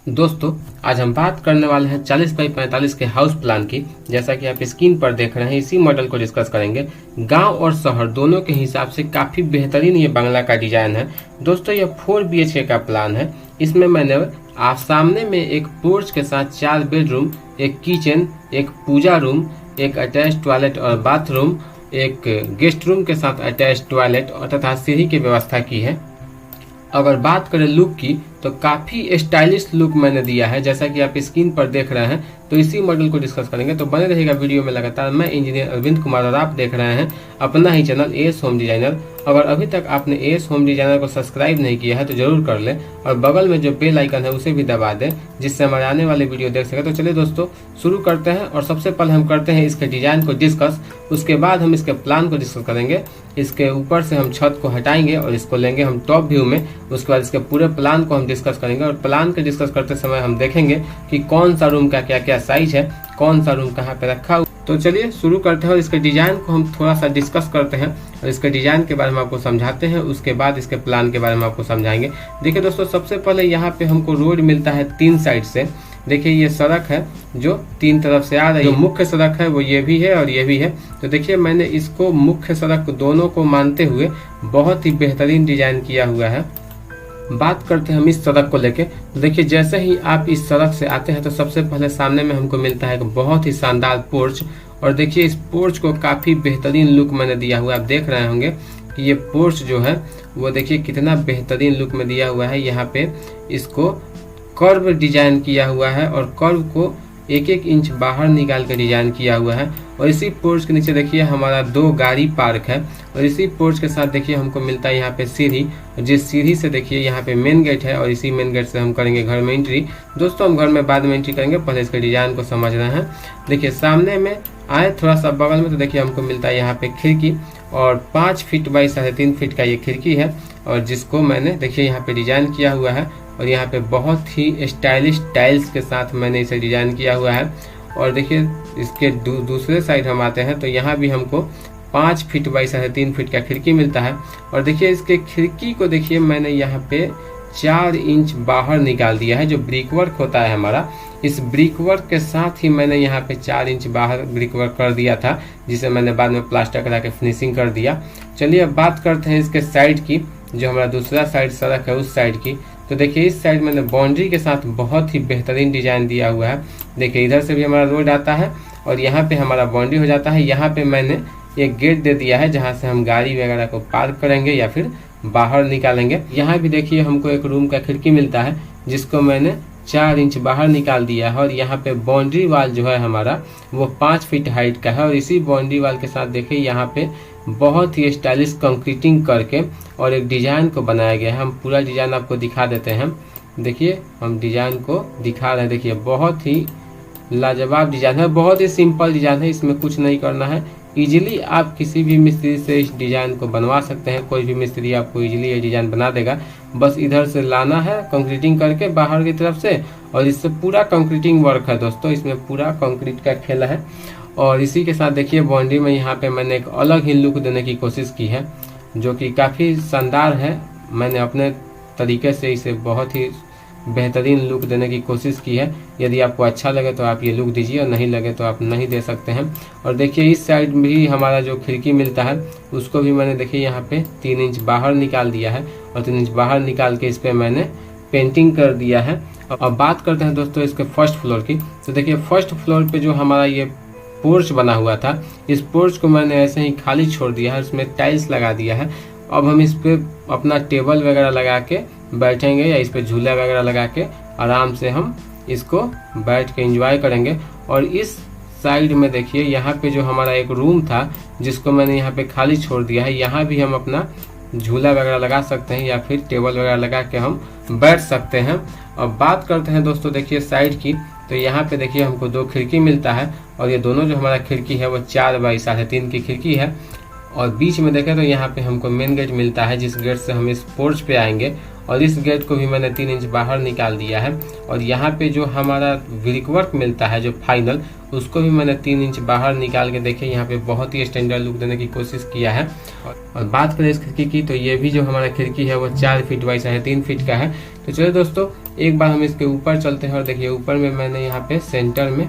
दोस्तों आज हम बात करने वाले हैं 40 बाई 45 के हाउस प्लान की। जैसा कि आप स्क्रीन पर देख रहे हैं, इसी मॉडल को डिस्कस करेंगे। गांव और शहर दोनों के हिसाब से काफ़ी बेहतरीन ये बंगला का डिजाइन है। दोस्तों ये 4 BHK का प्लान है। इसमें मैंने आप सामने में एक पोर्च के साथ 4 बेडरूम, एक किचन, एक पूजा रूम, एक अटैच टॉयलेट और बाथरूम, एक गेस्ट रूम के साथ अटैच टॉयलेट और तथा सीढ़ी की व्यवस्था की है। अगर बात करें लुक की तो काफ़ी स्टाइलिश लुक मैंने दिया है। जैसा कि आप स्क्रीन पर देख रहे हैं, तो इसी मॉडल को डिस्कस करेंगे, तो बने रहेगा वीडियो में लगातार। मैं इंजीनियर अरविंद कुमार और आप देख रहे हैं अपना ही चैनल एएस होम डिजाइनर। अगर अभी तक आपने एएस होम डिजाइनर को सब्सक्राइब नहीं किया है तो जरूर कर ले और बगल में जो बेल आइकन है उसे भी दबा दें, जिससे हमारे आने वाले वीडियो देख सके। तो चलिए दोस्तों शुरू करते हैं और सबसे पहले हम करते हैं इसके डिजाइन को डिस्कस। उसके बाद हम इसके प्लान को डिस्कस करेंगे। इसके ऊपर से हम छत को हटाएंगे और इसको लेंगे हम टॉप व्यू में। उसके बाद इसके पूरे प्लान को हम डिस्कस करेंगे और प्लान के डिस्कस करते समय हम देखेंगे कि कौन सा रूम का क्या क्या साइज है, कौन सा रूम कहाँ पे रखा हुआ। तो चलिए शुरू करते हैं और इसके डिजाइन को हम थोड़ा सा डिस्कस करते हैं और इसके डिजाइन के बारे में आपको समझाते हैं। उसके बाद इसके प्लान के बारे में आपको समझाएंगे। देखिए दोस्तों, सबसे पहले यहाँ पे हमको रोड मिलता है 3 साइड से। देखिए ये सड़क है जो 3 तरफ से आ रही है। जो मुख्य सड़क है वो ये भी है और ये भी है। तो देखिए मैंने इसको मुख्य सड़क दोनों को मानते हुए बहुत ही बेहतरीन डिजाइन किया हुआ है। बात करते हैं हम इस सड़क को लेके। तो देखिए जैसे ही आप इस सड़क से आते हैं तो सबसे पहले सामने में हमको मिलता है एक बहुत ही शानदार पोर्च। और देखिए इस पोर्च को काफ़ी बेहतरीन लुक मैंने दिया हुआ है। आप देख रहे होंगे कि ये पोर्च जो है वो देखिए कितना बेहतरीन लुक में दिया हुआ है। यहाँ पे इसको कर्व डिजाइन किया हुआ है और कर्व को 1-1 इंच बाहर निकाल कर डिजाइन किया हुआ है। और इसी पोर्च के नीचे देखिए हमारा 2 गाड़ी पार्क है और इसी पोर्च के साथ देखिए हमको मिलता है यहाँ पे सीढ़ी। जिस सीढ़ी से देखिए यहाँ पे मेन गेट है और इसी मेन गेट से हम करेंगे घर में एंट्री। दोस्तों हम घर में बाद में एंट्री करेंगे, पहले इसके डिजाइन को समझ रहे हैं। देखिए सामने में आए थोड़ा सा बगल में तो देखिए हमको मिलता है यहाँ पे खिड़की और 5 फीट बाई 3.5 फीट का ये खिड़की है और जिसको मैंने देखिए यहाँ पे डिजाइन किया हुआ है। और यहाँ पे बहुत ही स्टाइलिश टाइल्स के साथ मैंने इसे डिजाइन किया हुआ है। और देखिए इसके दूसरे साइड हम आते हैं तो यहाँ भी हमको 5 फीट बाई 3.5 फीट का खिड़की मिलता है। और देखिए इसके खिड़की को देखिए मैंने यहाँ पे 4 इंच बाहर निकाल दिया है। जो ब्रिक वर्क होता है हमारा, इस ब्रिक वर्क के साथ ही मैंने यहाँ पे 4 इंच बाहर ब्रिक वर्क कर दिया था, जिसे मैंने बाद में प्लास्टर करा के फिनिशिंग कर दिया। चलिए अब बात करते हैं इसके साइड की, जो हमारा दूसरा साइड सड़क है उस साइड की। तो देखिए इस साइड मैंने बाउंड्री के साथ बहुत ही बेहतरीन डिजाइन दिया हुआ है। देखिए इधर से भी हमारा रोड आता है और यहाँ पे हमारा बाउंड्री हो जाता है। यहाँ पे मैंने एक गेट दे दिया है जहाँ से हम गाड़ी वगैरह को पार्क करेंगे या फिर बाहर निकालेंगे। यहाँ भी देखिए हमको एक रूम का खिड़की मिलता है जिसको मैंने 4 इंच बाहर निकाल दिया है। और यहाँ पे बाउंड्री वाल जो है हमारा वो 5 फीट हाइट का है। और इसी बाउंड्री वाल के साथ देखिए यहाँ पे बहुत ही स्टाइलिश कंक्रीटिंग करके और एक डिजाइन को बनाया गया है। हम पूरा डिजाइन आपको दिखा देते हैं। देखिए हम डिजाइन को दिखा रहे हैं। देखिए बहुत ही लाजवाब डिजाइन है, बहुत ही सिंपल डिजाइन है। इसमें कुछ नहीं करना है। इजीली आप किसी भी मिस्त्री से इस डिजाइन को बनवा सकते हैं। कोई भी मिस्त्री आपको इजीली ये डिजाइन बना देगा। बस इधर से लाना है कंक्रीटिंग करके बाहर की तरफ से, और इससे पूरा कंक्रीटिंग वर्क है दोस्तों। इसमें पूरा कंक्रीट का खेल है। और इसी के साथ देखिए बाउंड्री में यहाँ पे मैंने एक अलग ही लुक देने की कोशिश की है जो कि काफ़ी शानदार है। मैंने अपने तरीके से इसे बहुत ही बेहतरीन लुक देने की कोशिश की है। यदि आपको अच्छा लगे तो आप ये लुक दीजिए और नहीं लगे तो आप नहीं दे सकते हैं। और देखिए इस साइड भी हमारा जो खिड़की मिलता है उसको भी मैंने देखिए यहाँ पे 3 इंच बाहर निकाल दिया है और 3 इंच बाहर निकाल के इस पर मैंने पेंटिंग कर दिया है। अब बात करते हैं दोस्तों इसके फर्स्ट फ्लोर की। तो देखिए फर्स्ट फ्लोर पे जो हमारा ये पोर्च बना हुआ था, इस पोर्च को मैंने ऐसे ही खाली छोड़ दिया है, उसमें टाइल्स लगा दिया है। अब हम इस पे अपना टेबल वगैरह लगा के बैठेंगे या इस पे झूला वगैरह लगा के आराम से हम इसको बैठ के एंजॉय करेंगे। और इस साइड में देखिए यहाँ पे जो हमारा एक रूम था जिसको मैंने यहाँ पे खाली छोड़ दिया है, यहाँ भी हम अपना झूला वगैरह लगा सकते हैं या फिर टेबल वगैरह लगा के हम बैठ सकते हैं। अब बात करते हैं दोस्तों देखिए साइड की। तो यहाँ पे देखिए हमको 2 खिड़की मिलता है और ये दोनों जो हमारा खिड़की है वो 4 बाई 3.5 की खिड़की है। और बीच में देखें तो यहाँ पे हमको मेन गेट मिलता है, जिस गेट से हम इस पोर्च पे आएंगे। और इस गेट को भी मैंने 3 इंच बाहर निकाल दिया है। और यहाँ पे जो हमारा ब्रिक वर्क मिलता है जो फाइनल, उसको भी मैंने 3 इंच बाहर निकाल के देखिए यहाँ पे बहुत ही स्टैंडर्ड लुक देने की कोशिश किया है। और बात करें इस खिड़की की, तो ये भी जो हमारा खिड़की है वो 4 फीट बाई 3.5 फीट का है। तो चलिए दोस्तों एक बार हम इसके ऊपर चलते हैं और देखिए ऊपर में मैंने यहाँ पे सेंटर में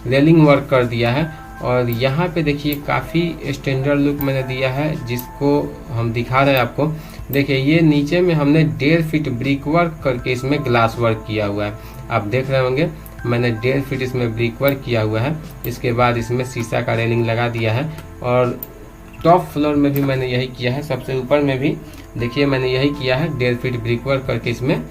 रेलिंग वर्क कर दिया है। और यहाँ पे देखिए काफ़ी स्टैंडर्ड लुक मैंने दिया है, जिसको हम दिखा रहे हैं आपको। देखिए ये नीचे में हमने 1.5 फीट ब्रिक वर्क करके इसमें ग्लास वर्क किया हुआ है। आप देख रहे होंगे मैंने 1.5 फीट इसमें ब्रिक वर्क किया हुआ है। इसके बाद इसमें शीशा का रेलिंग लगा दिया है। और टॉप फ्लोर में भी मैंने यही किया है, सबसे ऊपर में भी देखिए मैंने यही किया है, 1.5 फीट ब्रिक वर्क करके इसमें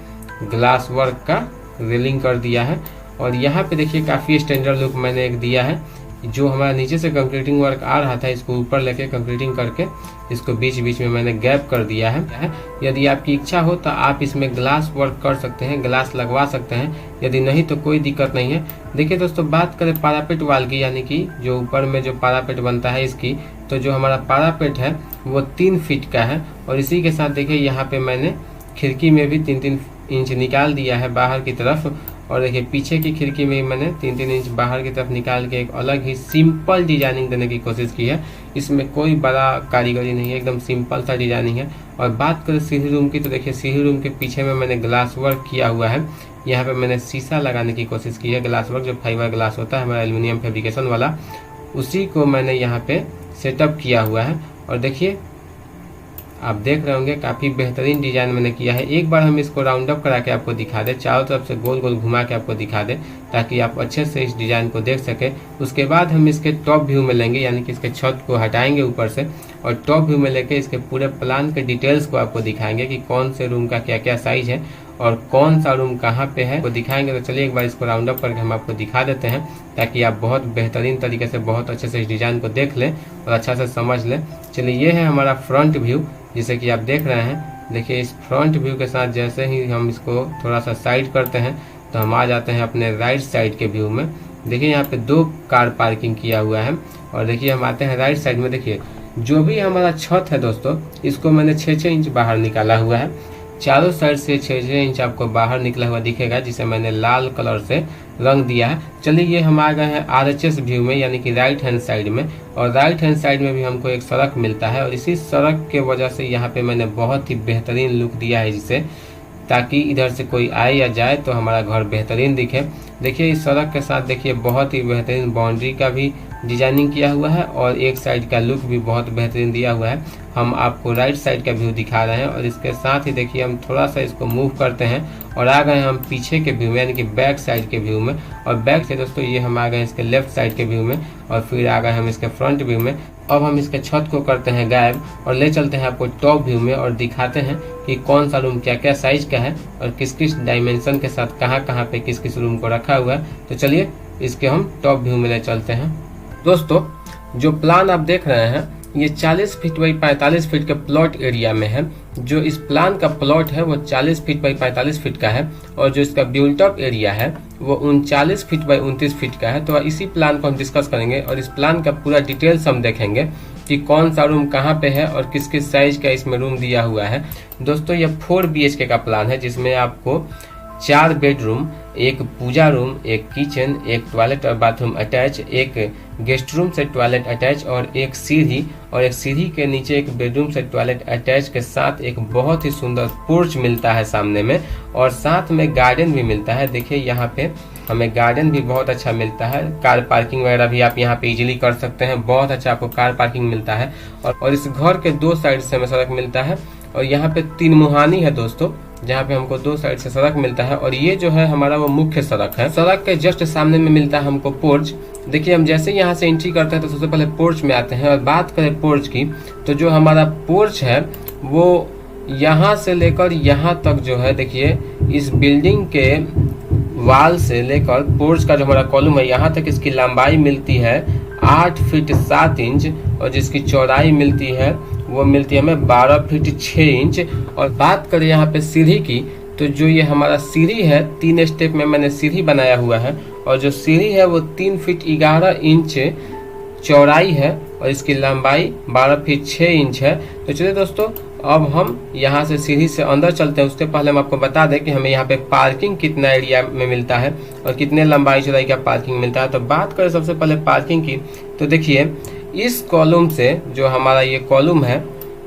ग्लास वर्क का रेलिंग कर दिया है। और यहाँ पे देखिए काफ़ी स्टैंडर्ड लुक मैंने एक दिया है। जो हमारा नीचे से कंक्रीटिंग वर्क आ रहा था, इसको ऊपर लेके कंक्रीटिंग करके इसको बीच बीच में मैंने गैप कर दिया है। यदि आपकी इच्छा हो तो आप इसमें ग्लास वर्क कर सकते हैं, ग्लास लगवा सकते हैं, यदि नहीं तो कोई दिक्कत नहीं है। देखिए दोस्तों बात करें पारापेट वाल की, यानी कि जो ऊपर में जो पारापेट बनता है इसकी, तो जो हमारा पारापेट है वो 3 फीट का है। और इसी के साथ देखिए यहाँ पे मैंने खिड़की में भी 3-3 इंच निकाल दिया है बाहर की तरफ। और देखिए पीछे की खिड़की में मैंने 3-3 इंच बाहर की तरफ निकाल के एक अलग ही सिंपल डिजाइनिंग देने की कोशिश की है। इसमें कोई बड़ा कारीगरी नहीं है, एकदम सिंपल सा डिजाइनिंग है। और बात करें सीढ़ी रूम की, तो देखिए सीढ़ी रूम के पीछे में मैंने ग्लास वर्क किया हुआ है। यहाँ पे मैंने शीशा लगाने की कोशिश की है। ग्लास वर्क जो फाइबर ग्लास होता है हमारा एल्यूमिनियम फैब्रिकेशन वाला, उसी को मैंने यहाँ पे सेटअप किया हुआ है। और देखिए आप देख रहे होंगे काफ़ी बेहतरीन डिजाइन मैंने किया है। एक बार हम इसको राउंड अप करा के आपको दिखा दें, चारों तरफ से गोल गोल घुमा के आपको दिखा दें, ताकि आप अच्छे से इस डिज़ाइन को देख सकें। उसके बाद हम इसके टॉप व्यू में लेंगे, यानी कि इसके छत को हटाएंगे ऊपर से, और टॉप व्यू में लेके इसके पूरे प्लान के डिटेल्स को आपको दिखाएंगे कि कौन से रूम का क्या क्या साइज है और कौन सा रूम कहाँ पे है, वो दिखाएंगे। तो चलिए एक बार इसको राउंड अप करके हम आपको दिखा देते हैं, ताकि आप बहुत बेहतरीन तरीके से बहुत अच्छे से इस डिज़ाइन को देख लें और अच्छा से समझ लें। चलिए ये है हमारा फ्रंट व्यू, जैसे कि आप देख रहे हैं। देखिए इस फ्रंट व्यू के साथ जैसे ही हम इसको थोड़ा सा साइड करते हैं तो हम आ जाते हैं अपने राइट साइड के व्यू में। देखिए यहाँ पे 2 कार पार्किंग किया हुआ है। और देखिए हम आते हैं राइट साइड में। देखिए जो भी हमारा छत है दोस्तों, इसको मैंने 6-6 इंच बाहर निकाला हुआ है। चारों साइड से 6-6 इंच आपको बाहर निकला हुआ दिखेगा, जिसे मैंने लाल कलर से रंग दिया है। चलिए ये हम आ गए हैं RHS व्यू में, यानी कि राइट हैंड साइड में। और राइट हैंड साइड में भी हमको एक सड़क मिलता है, और इसी सड़क के वजह से यहाँ पे मैंने बहुत ही बेहतरीन लुक दिया है जिसे, ताकि इधर से कोई आए या जाए तो हमारा घर बेहतरीन दिखे। देखिए इस सड़क के साथ देखिए बहुत ही बेहतरीन बाउंड्री का भी डिजाइनिंग किया हुआ है, और एक साइड का लुक भी बहुत बेहतरीन दिया हुआ है। हम आपको राइट साइड का व्यू दिखा रहे हैं। और इसके साथ ही देखिए हम थोड़ा सा इसको मूव करते हैं और आ गए हम पीछे के व्यू में, यानी कि बैक साइड के व्यू में। और बैक से दोस्तों ये हम आ गए इसके लेफ्ट साइड के व्यू में, और फिर आ गए हम इसके फ्रंट व्यू में। अब हम इसके छत को करते हैं गायब और ले चलते हैं आपको टॉप व्यू में, और दिखाते हैं कि कौन सा रूम क्या क्या साइज का है और किस किस डायमेंशन के साथ कहाँ कहाँ पे किस किस रूम को रखा हुआ है। तो चलिए इसके हम टॉप व्यू में ले चलते हैं। दोस्तों जो प्लान आप देख रहे हैं ये 40 फीट बाई 45 फीट के प्लॉट एरिया में है। जो इस प्लान का प्लॉट है वो 40 फीट बाई 45 फीट का है, और जो इसका बिल्ट अप एरिया है वो 39 फीट बाई 29 फीट का है। तो इसी प्लान को हम डिस्कस करेंगे और इस प्लान का पूरा डिटेल्स हम देखेंगे कि कौन सा रूम कहाँ पे है और किस किस साइज का इसमें रूम दिया हुआ है। दोस्तों ये 4 BHK का प्लान है, जिसमें आपको 4 बेडरूम, एक पूजा रूम, एक किचन, एक टॉयलेट और बाथरूम अटैच, एक गेस्ट रूम से टॉयलेट अटैच और एक सीढ़ी, और एक सीढ़ी के नीचे एक बेडरूम से टॉयलेट अटैच के साथ एक बहुत ही सुंदर पोर्च मिलता है सामने में, और साथ में गार्डन भी मिलता है। देखिए यहाँ पे हमें गार्डन भी बहुत अच्छा मिलता है। कार पार्किंग वगैरह भी आप यहाँ पे इजीली कर सकते हैं, बहुत अच्छा आपको कार पार्किंग मिलता है। और इस घर के 2 साइड से हमें सड़क मिलता है, और यहाँ पे 3 मुहानी है दोस्तों, जहाँ पे हमको 2 साइड से सड़क मिलता है। और ये जो है हमारा वो मुख्य सड़क है। सड़क के जस्ट सामने में मिलता है हमको पोर्च। देखिए हम जैसे यहाँ से एंट्री करते हैं तो सबसे पहले पोर्च में आते हैं। और बात करें पोर्च की, तो जो हमारा पोर्च है वो यहाँ से लेकर यहाँ तक जो है, देखिए इस बिल्डिंग के वाल से लेकर पोर्च का जो हमारा कॉलम है यहाँ तक इसकी लंबाई मिलती है 8 फीट 7 इंच, और जिसकी चौड़ाई मिलती है वो मिलती है हमें 12 फीट 6 इंच। और बात करें यहाँ पे सीढ़ी की, तो जो ये हमारा सीढ़ी है 3 स्टेप में मैंने सीढ़ी बनाया हुआ है, और जो सीढ़ी है वो 3 फीट 11 इंच चौड़ाई है और इसकी लंबाई 12 फीट 6 इंच है। तो चलिए दोस्तों, अब हम यहाँ से सीढ़ी से अंदर चलते हैं। उसके पहले हम आपको बता दें कि हमें यहाँ पे पार्किंग कितना एरिया में मिलता है और कितने लंबाई चौड़ाई का पार्किंग मिलता है। तो बात करें सबसे पहले पार्किंग की, तो देखिए इस कॉलम से जो हमारा ये कॉलम है,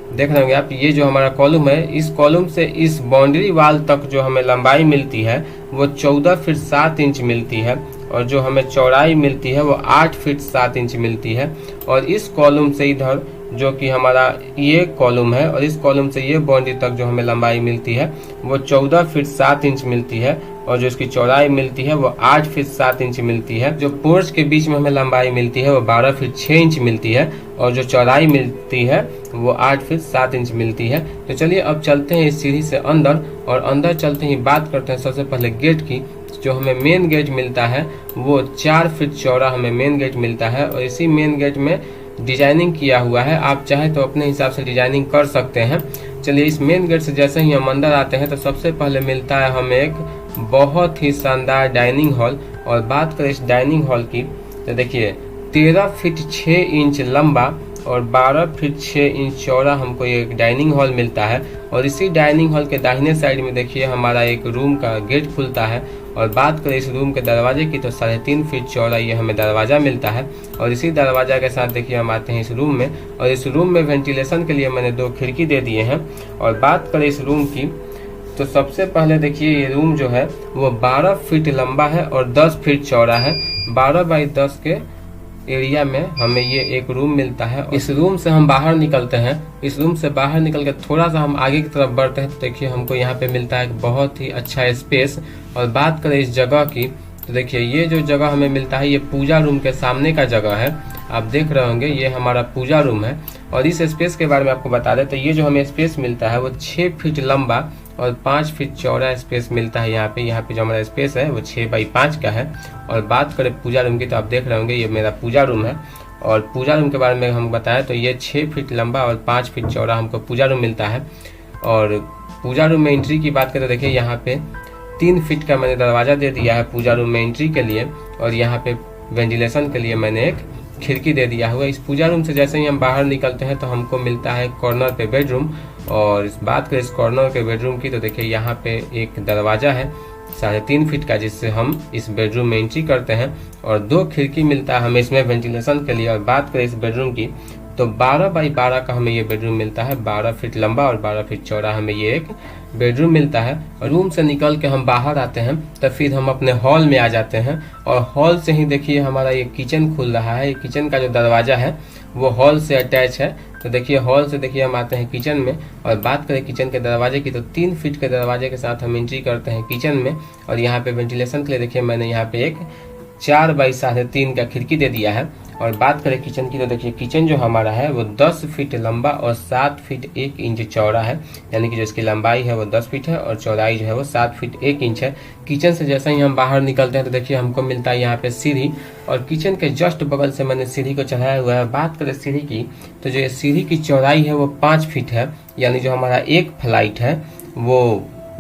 देख रहे होंगे आप, ये जो हमारा कॉलम है, इस कॉलम से इस बाउंड्री वाल तक जो हमें लंबाई मिलती है वो 14 फीट 7 इंच मिलती है और जो हमें चौड़ाई मिलती है वो 8 फीट 7 इंच मिलती है। और इस कॉलम से इधर जो कि हमारा ये कॉलम है और इस कॉलम से ये बाउंड्री तक जो हमें लंबाई मिलती है वो 14 फीट 7 इंच मिलती है और जो इसकी चौड़ाई मिलती है वो 8 फीट 7 इंच मिलती है। जो पोर्च के बीच में हमें लंबाई मिलती है वो 12 फीट 6 इंच मिलती है और जो चौड़ाई मिलती है वो 8 फीट 7 इंच मिलती है। तो चलिए अब चलते हैं इस सीढ़ी से अंदर, और अंदर चलते ही बात करते हैं सबसे पहले गेट की। जो हमें मेन गेट मिलता है वो 4 फीट चौड़ा हमें मेन गेट मिलता है और इसी मेन गेट में डिजाइनिंग किया हुआ है। आप चाहे तो अपने हिसाब से डिजाइनिंग कर सकते हैं। चलिए इस मेन गेट से जैसे ही हम अंदर आते हैं तो सबसे पहले मिलता है हमें एक बहुत ही शानदार डाइनिंग हॉल। और बात करें इस डाइनिंग हॉल की तो देखिए 13 फीट 6 इंच लंबा और 12 फीट 6 इंच चौड़ा हमको ये डाइनिंग हॉल मिलता है। और इसी डाइनिंग हॉल के दाहिने साइड में देखिए हमारा एक रूम का गेट खुलता है। और बात करें इस रूम के दरवाजे की तो 3.5 फीट चौड़ा ये हमें दरवाजा मिलता है। और इसी दरवाजा के साथ देखिए हम आते हैं इस रूम में, और इस रूम में वेंटिलेशन के लिए मैंने 2 खिड़की दे दिए हैं। और बात करें इस रूम की तो सबसे पहले देखिए ये रूम जो है वो 12 फीट लंबा है और 10 फीट चौड़ा है। 12 बाई 10 के एरिया में हमें ये एक रूम मिलता है। इस रूम से हम बाहर निकलते हैं। इस रूम से बाहर निकल के थोड़ा सा हम आगे की तरफ बढ़ते हैं तो देखिए हमको यहाँ पे मिलता है एक बहुत ही अच्छा स्पेस। और बात करें इस जगह की तो देखिए ये जो जगह हमें मिलता है ये पूजा रूम के सामने का जगह है। आप देख रहे होंगे ये हमारा पूजा रूम है। और इस स्पेस के बारे में आपको बता दें तो ये जो हमें स्पेस मिलता है वो 6 फीट लंबा और 5 फीट चौड़ा स्पेस मिलता है। यहाँ पे जो हमारा स्पेस है वो 6 बाई 5 का है। और बात करें पूजा रूम की तो आप देख रहे होंगे ये मेरा पूजा रूम है। और पूजा रूम के बारे में हम बताएं तो ये 6 फीट लंबा और 5 फीट चौड़ा हमको पूजा रूम मिलता है। और पूजा रूम में एंट्री की बात करें तो देखिए यहाँ पे 3 फीट का मैंने दरवाजा दे दिया है पूजा रूम में एंट्री के लिए। और यहाँ पे वेंटिलेशन के लिए मैंने एक खिड़की दे दिया हुआ है। इस पूजा रूम से जैसे ही हम बाहर निकलते हैं तो हमको मिलता है कॉर्नर पे बेडरूम। और इस बात करें इस कॉर्नर के बेडरूम की तो देखिए यहाँ पे एक दरवाजा है 3.5 फीट का जिससे हम इस बेडरूम में एंट्री करते हैं। और 2 खिड़की मिलता है हमें इसमें वेंटिलेशन के लिए। और बात करें इस बेडरूम की तो 12 बाई 12 का हमें ये बेडरूम मिलता है। 12 फीट लंबा और 12 फीट चौड़ा हमें ये एक बेडरूम मिलता है। और रूम से निकल के हम बाहर आते हैं तो फिर हम अपने हॉल में आ जाते हैं। और हॉल से ही देखिए हमारा ये किचन खुल रहा है। ये किचन का जो दरवाजा है वो हॉल से अटैच है। तो देखिए हॉल से देखिए हम आते हैं किचन में। और बात करें किचन के दरवाजे की तो 3 फीट के दरवाजे के साथ हम एंट्री करते हैं किचन में। और यहाँ पे वेंटिलेशन के लिए देखिए मैंने यहाँ पे एक 4 बाई 3.5 का खिड़की दे दिया है। और बात करें किचन की तो देखिए किचन जो हमारा है वो 10 फीट लंबा और 7 फीट 1 इंच चौड़ा है। यानी कि जो इसकी लंबाई है वो 10 फीट है और चौड़ाई जो है वो 7 फीट 1 इंच है। किचन से जैसे ही हम बाहर निकलते हैं तो देखिए हमको मिलता है यहाँ पे सीढ़ी। और किचन के जस्ट बगल से मैंने सीढ़ी को चढ़ाया हुआ है। बात करें सीढ़ी की तो जो सीढ़ी की चौड़ाई है वो 5 फीट है। यानी जो हमारा एक फ्लाइट है वो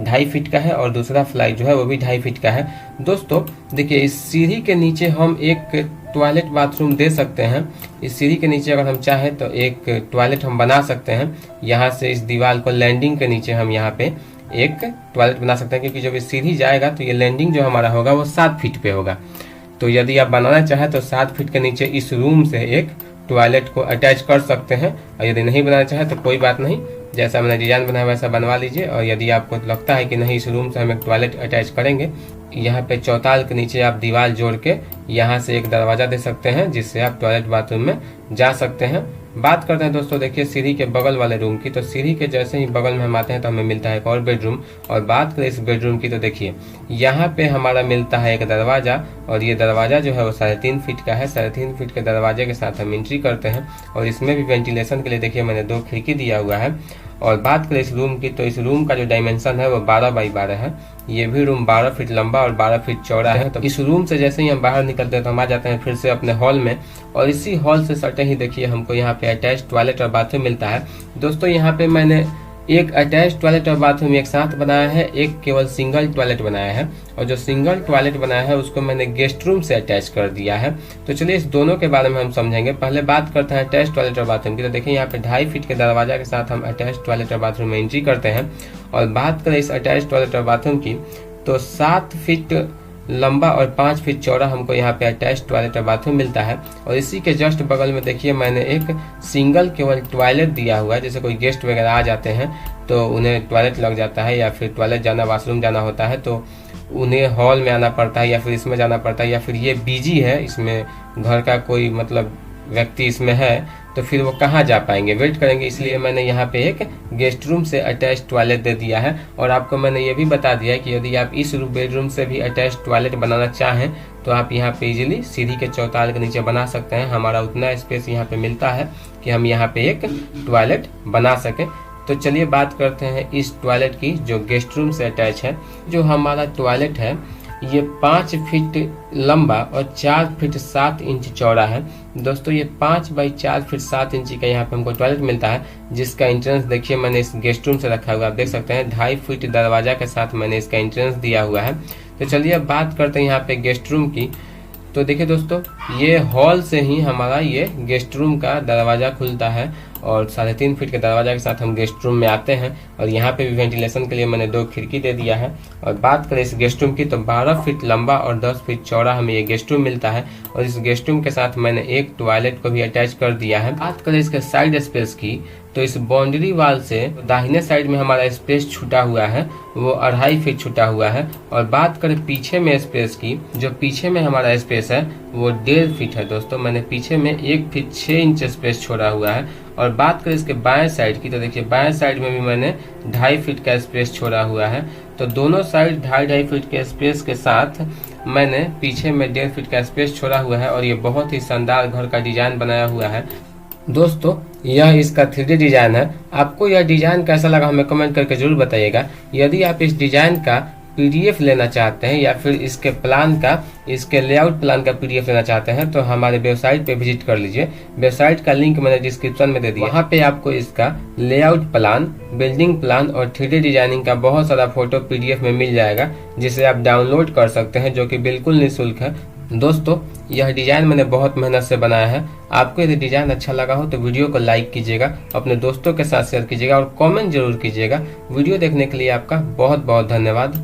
2.5 फीट का है और दूसरा फ्लाइट जो है वो भी 2.5 फीट का है। दोस्तों देखिए इस सीढ़ी के नीचे हम एक टॉयलेट बाथरूम दे सकते हैं। इस सीढ़ी के नीचे अगर हम चाहें तो एक टॉयलेट हम बना सकते हैं। यहाँ से इस दीवार को लैंडिंग के नीचे हम यहाँ पे एक टॉयलेट बना सकते हैं, क्योंकि जब ये सीढ़ी जाएगा तो ये लैंडिंग जो हमारा होगा वो 7 फीट पे होगा। तो यदि आप बनाना चाहें तो 7 फीट के नीचे इस रूम से एक टॉयलेट को अटैच कर सकते हैं। और यदि नहीं बनाना चाहें तो कोई बात नहीं, जैसा मैंने डिजाइन बनाया वैसा बनवा लीजिए। और यदि आपको लगता है कि नहीं इस रूम से हम एक टॉयलेट अटैच करेंगे, यहाँ पे चौताल के नीचे आप दीवार जोड़ के यहाँ से एक दरवाजा दे सकते हैं जिससे आप टॉयलेट बाथरूम में जा सकते हैं। बात करते हैं दोस्तों देखिए सीढ़ी के बगल वाले रूम की। तो सीढ़ी के जैसे ही बगल में हम आते हैं तो हमें मिलता है एक और बेडरूम। और बात करें इस बेडरूम की तो देखिए यहाँ पे हमारा मिलता है एक दरवाजा। और ये दरवाजा जो है वो 3.5 फीट का है। 3.5 फीट के दरवाजे के साथ हम एंट्री करते हैं। और इसमें भी वेंटिलेशन के लिए देखिए मैंने 2 खिड़की दिया हुआ है। और बात करें इस रूम की तो इस रूम का जो डायमेंशन है वो 12 बाई 12 है। ये भी रूम 12 फीट लंबा और 12 फीट चौड़ा है। तो इस रूम से जैसे ही हम बाहर निकलते हैं तो हम आ जाते हैं फिर से अपने हॉल में। और इसी हॉल से सटे ही देखिए हमको यहाँ पे अटैच टॉयलेट और बाथरूम मिलता है। दोस्तों यहाँ पे मैंने एक अटैच टॉयलेट और बाथरूम एक साथ बनाया है, एक केवल सिंगल टॉयलेट बनाया है, और जो सिंगल टॉयलेट बनाया है उसको मैंने गेस्ट रूम से अटैच कर दिया है। तो चलिए इस दोनों के बारे में हम समझेंगे। पहले बात करते हैं अटैच टॉयलेट और बाथरूम की। तो देखिए यहाँ पे 2.5 फीट के दरवाजा के साथ हम अटैच टॉयलेट और बाथरूम में एंट्री करते हैं। और बात करें इस अटैच टॉयलेट और बाथरूम की, तो 7 फीट लंबा और 5 फीट चौड़ा हमको यहाँ पे अटैच टॉयलेट और बाथरूम मिलता है। और इसी के जस्ट बगल में देखिए मैंने एक सिंगल केवल टॉयलेट दिया हुआ है। जैसे कोई गेस्ट वगैरह आ जाते हैं तो उन्हें टॉयलेट लग जाता है, या फिर टॉयलेट जाना, वॉशरूम जाना होता है, तो उन्हें हॉल में आना पड़ता है या फिर इसमें जाना पड़ता है, या फिर ये बिजी है, इसमें घर का कोई मतलब व्यक्ति इसमें है, तो फिर वो कहाँ जा पाएंगे, वेट करेंगे। इसलिए मैंने यहाँ पे एक गेस्ट रूम से अटैच टॉयलेट दे दिया है। और आपको मैंने ये भी बता दिया है कि यदि आप इस बेडरूम से भी अटैच टॉयलेट बनाना चाहें तो आप यहाँ पे इजीली सीढ़ी के चौताल के नीचे बना सकते हैं। हमारा उतना स्पेस यहाँ पे मिलता है कि हम यहाँ पे एक टॉयलेट बना सकें। तो चलिए बात करते हैं इस टॉयलेट की जो गेस्ट रूम से अटैच है। जो हमारा टॉयलेट है ये 5 फीट लंबा और 4 फीट 7 इंच चौड़ा है। दोस्तों ये 5 बाई 4 फीट 7 इंच का यहाँ पे हमको टॉयलेट मिलता है, जिसका एंट्रेंस देखिए मैंने इस गेस्ट रूम से रखा हुआ, आप देख सकते हैं 2.5 फीट दरवाजा के साथ मैंने इसका एंट्रेंस दिया हुआ है। तो चलिए अब बात करते हैं यहाँ पे गेस्ट रूम की। तो देखिए दोस्तों ये हॉल से ही हमारा ये गेस्ट रूम का दरवाजा खुलता है, और 3.5 फीट के दरवाजा के साथ हम गेस्ट रूम में आते हैं। और यहाँ पे भी वेंटिलेशन के लिए मैंने 2 खिड़की दे दिया है। और बात करें इस गेस्ट रूम की, तो 12 फीट लंबा और 10 फीट चौड़ा हमें ये गेस्ट रूम मिलता है। और इस गेस्ट रूम के साथ मैंने एक टॉयलेट को भी अटैच कर दिया है। बात करें इसके साइड स्पेस की, तो इस बाउंड्री वाल से दाहिने साइड में हमारा स्पेस छूटा हुआ है, वो 2.5 फीट छूटा हुआ है। और बात करें पीछे में स्पेस की, जो पीछे में हमारा स्पेस है वो 1.5 फीट है। दोस्तों मैंने पीछे में 1 फीट 6 इंच स्पेस छोड़ा हुआ है। और बात करें इसके बाएं साइड की, तो देखिए बाएं साइड में भी मैंने 2.5 फीट का स्पेस छोड़ा हुआ है। तो दोनों साइड 2.5 फीट के स्पेस के साथ मैंने पीछे में 1.5 फीट का स्पेस छोड़ा हुआ है। और ये बहुत ही शानदार घर का डिजाइन बनाया हुआ है। दोस्तों यह इसका 3D डिजाइन है। आपको यह डिजाइन कैसा लगा हमें कमेंट करके जरूर बताइएगा। यदि आप इस डिजाइन का PDF लेना चाहते हैं या फिर इसके प्लान का, इसके लेआउट प्लान का PDF लेना चाहते हैं तो हमारे वेबसाइट पे विजिट कर लीजिए। वेबसाइट का लिंक मैंने डिस्क्रिप्शन में दे दिया। वहाँ पे आपको इसका लेआउट प्लान, बिल्डिंग प्लान और 3D डिजाइनिंग का बहुत सारा फोटो PDF में मिल जाएगा, जिसे आप डाउनलोड कर सकते हैं, जो कि बिल्कुल निःशुल्क है। दोस्तों यह डिजाइन मैंने बहुत मेहनत से बनाया है। आपको यदि डिजाइन अच्छा लगा हो तो वीडियो को लाइक कीजिएगा, अपने दोस्तों के साथ शेयर कीजिएगा और कमेंट जरूर कीजिएगा। वीडियो देखने के लिए आपका बहुत बहुत धन्यवाद।